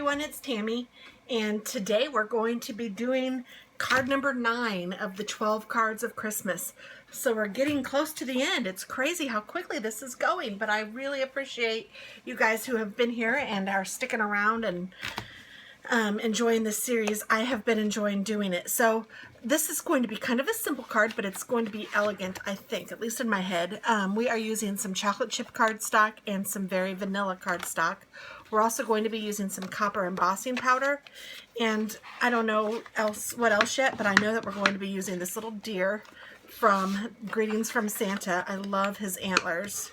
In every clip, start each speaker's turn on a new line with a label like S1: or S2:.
S1: everyone, it's Tammy, and today we're going to be doing card number 9 of the 12 cards of Christmas. So we're getting close to the end. It's crazy how quickly this is going, but I really appreciate you guys who have been here and are sticking around and enjoying this series. I have been enjoying doing it. So this is going to be kind of a simple card, but it's going to be elegant, I think, at least in my head. We are using some chocolate chip cardstock and some very vanilla cardstock. We're also going to be using some copper embossing powder, and I don't know what else yet, but I know that we're going to be using this little deer from Greetings from Santa. I love his antlers.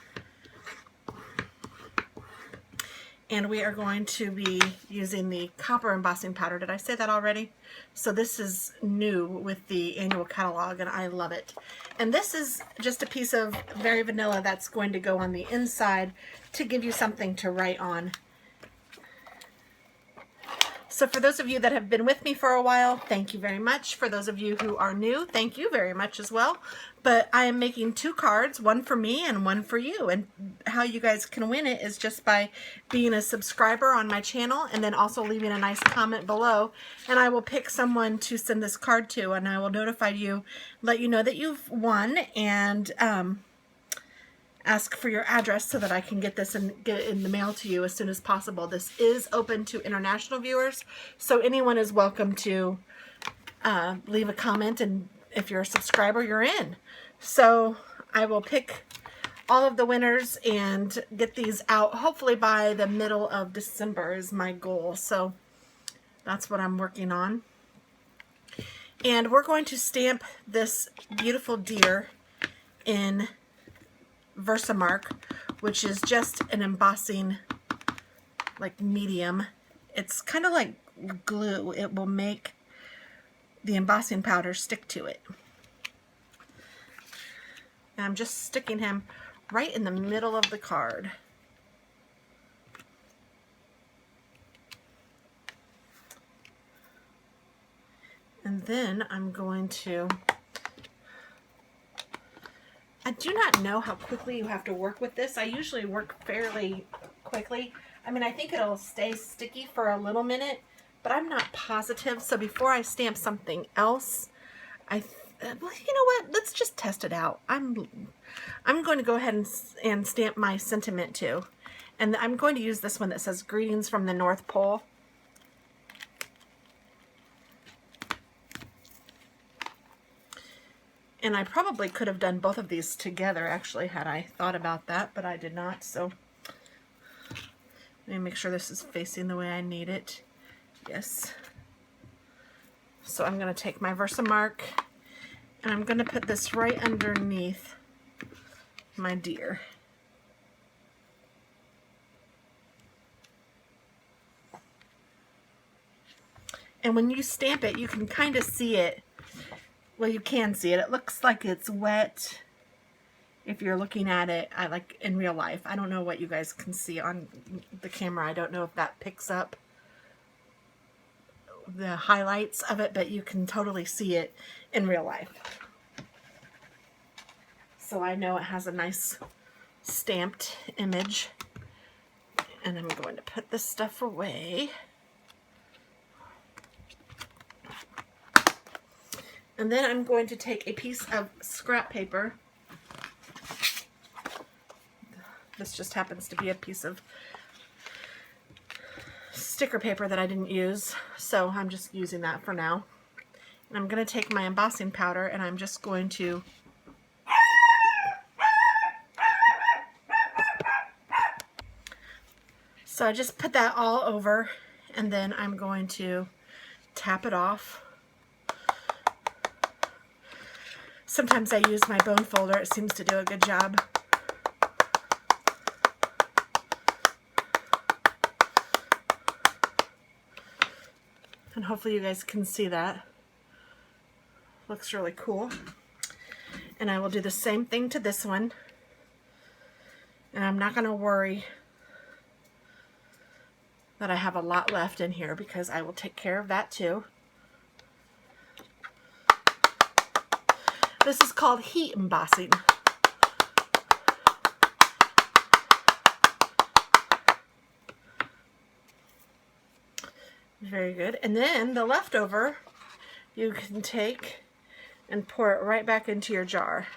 S1: And we are going to be using the copper embossing powder. Did I say that already? So this is new with the annual catalog, and I love it. And this is just a piece of very vanilla that's going to go on the inside to give you something to write on. So for those of you that have been with me for a while, thank you very much. For those of you who are new, thank you very much as well. But I am making 2 cards, one for me and one for you. And how you guys can win it is just by being a subscriber on my channel and then also leaving a nice comment below. And I will pick someone to send this card to, and I will notify you, let you know that you've won, and ask for your address so that I can get this and get it in the mail to you as soon as possible. This is open to international viewers, so anyone is welcome to leave a comment, and if you're a subscriber, you're in. So I will pick all of the winners and get these out hopefully by the middle of December is my goal. So that's what I'm working on. And we're going to stamp this beautiful deer in Versamark, which is just an embossing like medium. It's kind of like glue. It will make the embossing powder stick to it. And I'm just sticking him right in the middle of the card. And then I'm going to, I do not know how quickly you have to work with this. I usually work fairly quickly. I mean, I think it'll stay sticky for a little minute, but I'm not positive. So before I stamp something else, well, you know what? Let's just test it out. I'm going to go ahead and stamp my sentiment too. And I'm going to use this one that says Greetings from the North Pole. And I probably could have done both of these together, actually, had I thought about that, but I did not. So let me make sure this is facing the way I need it. Yes. So I'm going to take my Versamark, and I'm going to put this right underneath my deer. And when you stamp it, you can kind of see it. Well, you can see it. It looks like it's wet if you're looking at it like in real life. I don't know what you guys can see on the camera. I don't know if that picks up the highlights of it, but you can totally see it in real life. So I know it has a nice stamped image. And I'm going to put this stuff away. And then I'm going to take a piece of scrap paper. This just happens to be a piece of sticker paper that I didn't use, so I'm just using that for now. And I'm going to take my embossing powder, and I'm just going to so I just put that all over, and then I'm going to tap it off. Sometimes I use my bone folder. It seems to do a good job. And hopefully you guys can see that. Looks really cool. And I will do the same thing to this one. And I'm not going to worry that I have a lot left in here, because I will take care of that too. This is called heat embossing. Very good. And then the leftover, you can take and pour it right back into your jar.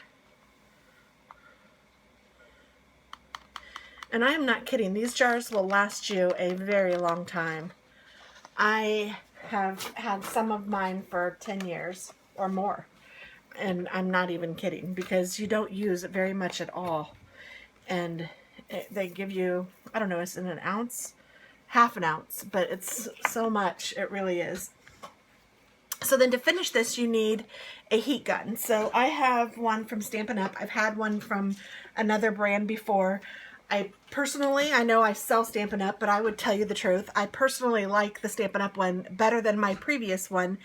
S1: And I am not kidding. These jars will last you a very long time. I have had some of mine for 10 years or more. And I'm not even kidding, because you don't use it very much at all. And they give you, I don't know, it's in an ounce? Half an ounce, but it's so much. It really is. So then to finish this, you need a heat gun. So I have one from Stampin' Up. I've had one from another brand before. I personally, I know I sell Stampin' Up, but I would tell you the truth. I personally like the Stampin' Up one better than my previous one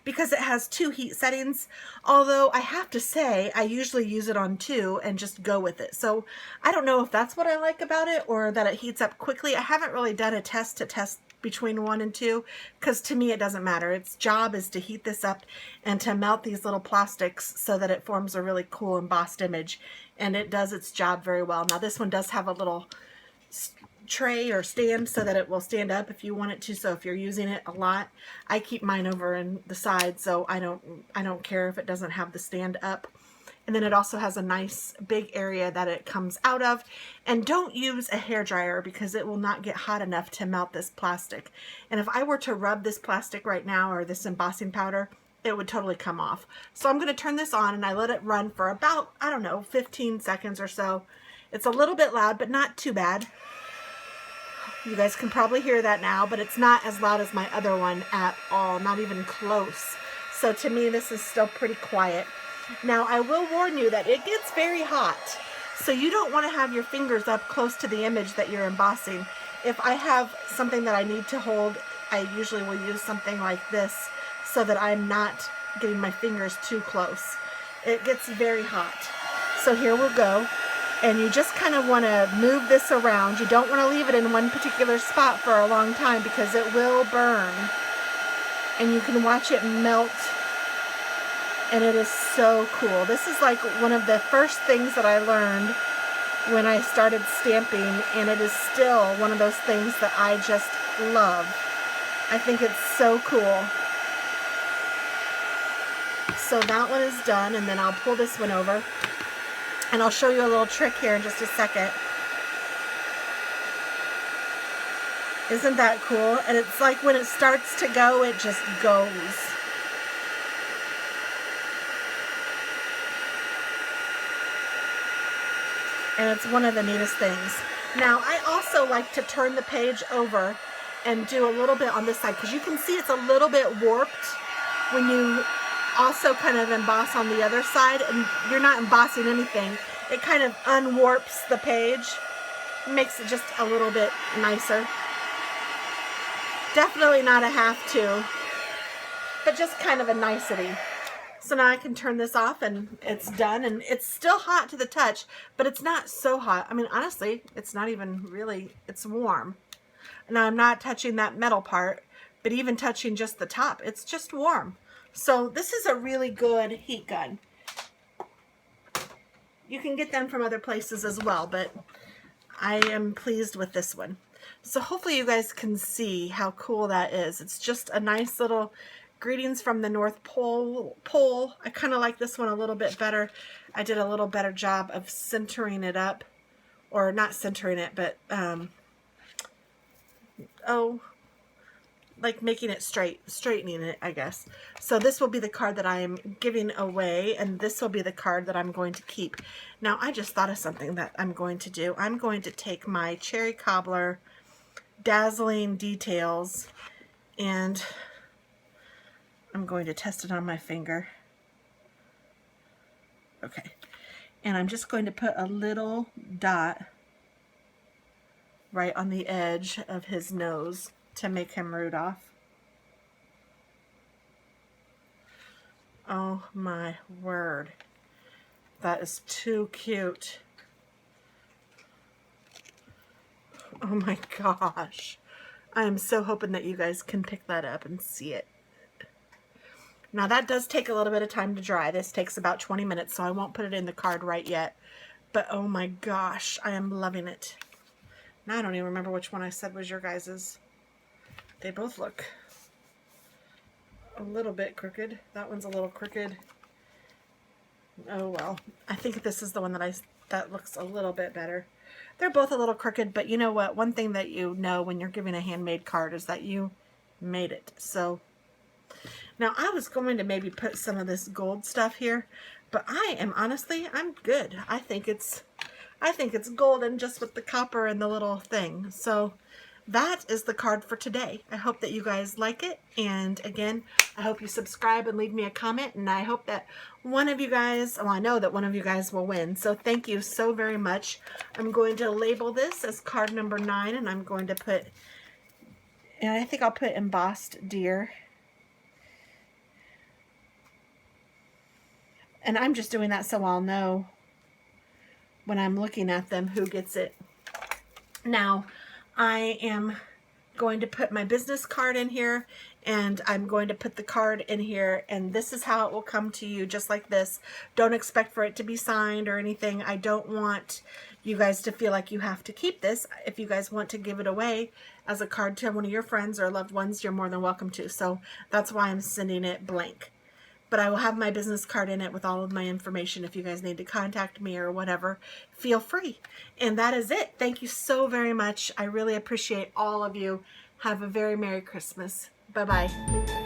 S1: because it has 2 heat settings. Although I have to say, I usually use it on 2 and just go with it. So I don't know if that's what I like about it or that it heats up quickly. I haven't really done a test to test between 1 and 2 because to me it doesn't matter. Its job is to heat this up and to melt these little plastics so that it forms a really cool embossed image, and it does its job very well. Now this one does have a little tray or stand so that it will stand up if you want it to. So if you're using it a lot, I keep mine over in the side, so I don't care if it doesn't have the stand up. And then it also has a nice big area that it comes out of. And don't use a hairdryer because it will not get hot enough to melt this plastic. And if I were to rub this plastic right now, or this embossing powder, it would totally come off. So I'm going to turn this on and I let it run for about, I don't know, 15 seconds or so. It's a little bit loud, but not too bad. You guys can probably hear that now, but it's not as loud as my other one at all, not even close. So to me, this is still pretty quiet. Now, I will warn you that it gets very hot, so you don't want to have your fingers up close to the image that you're embossing. If I have something that I need to hold, I usually will use something like this so that I'm not getting my fingers too close. It gets very hot. So here we'll go, and you just kind of want to move this around. You don't want to leave it in one particular spot for a long time because it will burn, and you can watch it melt. And it is so cool. This is like one of the first things that I learned when I started stamping, and it is still one of those things that I just love. I think it's so cool. So that one is done, and then I'll pull this one over, and I'll show you a little trick here in just a second. Isn't that cool? And it's like when it starts to go, it just goes. And it's one of the neatest things. Now, I also like to turn the page over and do a little bit on this side, because you can see it's a little bit warped when you also kind of emboss on the other side, and you're not embossing anything. It kind of unwarps the page, makes it just a little bit nicer. Definitely not a have to, but just kind of a nicety. So now I can turn this off, and it's done, and it's still hot to the touch, but it's not so hot. I mean, honestly, it's not even really, it's warm. Now I'm not touching that metal part, but even touching just the top, it's just warm. So this is a really good heat gun. You can get them from other places as well, but I am pleased with this one. So hopefully you guys can see how cool that is. It's just a nice little greetings from the North Pole. I kind of like this one a little bit better. I did a little better job of centering it up, or not centering it, but like making it straightening it, I guess. So this will be the card that I am giving away, and this will be the card that I'm going to keep. Now, I just thought of something that I'm going to do. I'm going to take my Cherry Cobbler Dazzling Details, and I'm going to test it on my finger. Okay. And I'm just going to put a little dot right on the edge of his nose to make him Rudolph. Oh my word. That is too cute. Oh my gosh. I am so hoping that you guys can pick that up and see it. Now that does take a little bit of time to dry. This takes about 20 minutes, so I won't put it in the card right yet. But oh my gosh, I am loving it. Now I don't even remember which one I said was your guys's. They both look a little bit crooked. That one's a little crooked. Oh well. I think this is the one that looks a little bit better. They're both a little crooked, but you know what? One thing that you know when you're giving a handmade card is that you made it. So now I was going to maybe put some of this gold stuff here, but I'm good. I think it's golden just with the copper and the little thing. So that is the card for today. I hope that you guys like it. And again, I hope you subscribe and leave me a comment. And I hope that one of you guys, well, I know that one of you guys will win. So thank you so very much. I'm going to label this as card number 9. And I'm going to put, and I think I'll put embossed deer. And I'm just doing that so I'll know when I'm looking at them who gets it. Now, I am going to put my business card in here, and I'm going to put the card in here, and this is how it will come to you, just like this. Don't expect for it to be signed or anything. I don't want you guys to feel like you have to keep this. If you guys want to give it away as a card to one of your friends or loved ones, you're more than welcome to. So that's why I'm sending it blank. But I will have my business card in it with all of my information. If you guys need to contact me or whatever, feel free. And that is it. Thank you so very much. I really appreciate all of you. Have a very Merry Christmas. Bye-bye.